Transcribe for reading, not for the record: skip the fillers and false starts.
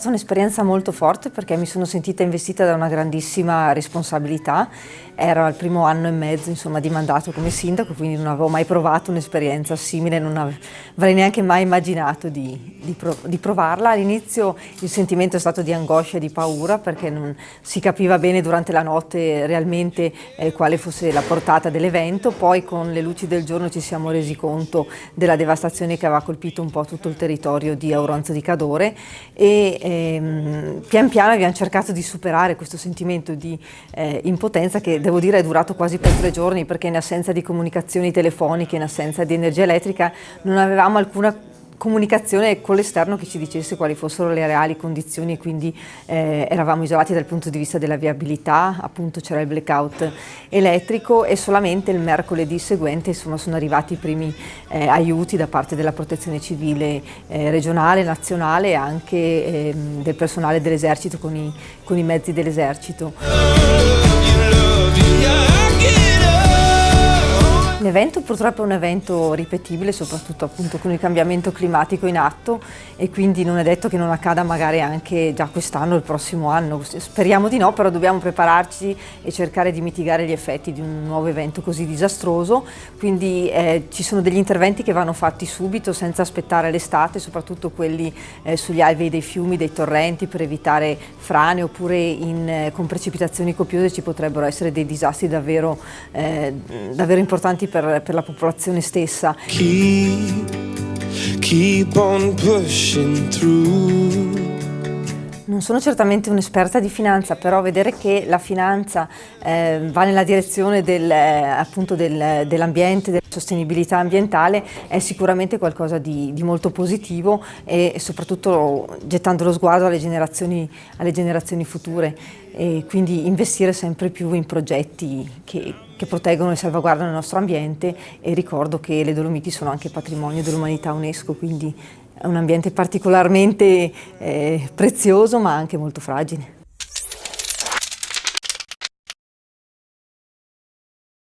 stata un'esperienza molto forte perché mi sono sentita investita da una grandissima responsabilità. Era il primo anno e mezzo, insomma, di mandato come sindaco, quindi non avevo mai provato un'esperienza simile, non avrei neanche mai immaginato di provarla. All'inizio il sentimento è stato di angoscia e di paura perché non si capiva bene durante la notte realmente quale fosse la portata dell'evento. Poi con le luci del giorno ci siamo resi conto della devastazione che aveva colpito un po' tutto il territorio di Auronzo di Cadore e pian piano abbiamo cercato di superare questo sentimento di impotenza che devo dire è durato quasi per 3 giorni, perché in assenza di comunicazioni telefoniche, in assenza di energia elettrica, non avevamo alcuna comunicazione con l'esterno che ci dicesse quali fossero le reali condizioni, quindi eravamo isolati dal punto di vista della viabilità. Appunto c'era il blackout elettrico e solamente il mercoledì seguente, insomma, sono arrivati i primi aiuti da parte della protezione civile regionale, nazionale e anche del personale dell'esercito con i mezzi dell'esercito. L'evento purtroppo è un evento ripetibile, soprattutto appunto con il cambiamento climatico in atto, e quindi non è detto che non accada magari anche già quest'anno o il prossimo anno. Speriamo di no, però dobbiamo prepararci e cercare di mitigare gli effetti di un nuovo evento così disastroso. Quindi ci sono degli interventi che vanno fatti subito senza aspettare l'estate, soprattutto quelli sugli alvei dei fiumi, dei torrenti, per evitare frane, oppure con precipitazioni copiose ci potrebbero essere dei disastri davvero importanti per la popolazione stessa. Keep on pushing through. Non sono certamente un'esperta di finanza, però vedere che la finanza va nella direzione dell'ambiente, della sostenibilità ambientale è sicuramente qualcosa di molto positivo, e soprattutto gettando lo sguardo alle generazioni future, e quindi investire sempre più in progetti che proteggono e salvaguardano il nostro ambiente. E ricordo che le Dolomiti sono anche patrimonio dell'umanità UNESCO, quindi è un ambiente particolarmente prezioso ma anche molto fragile.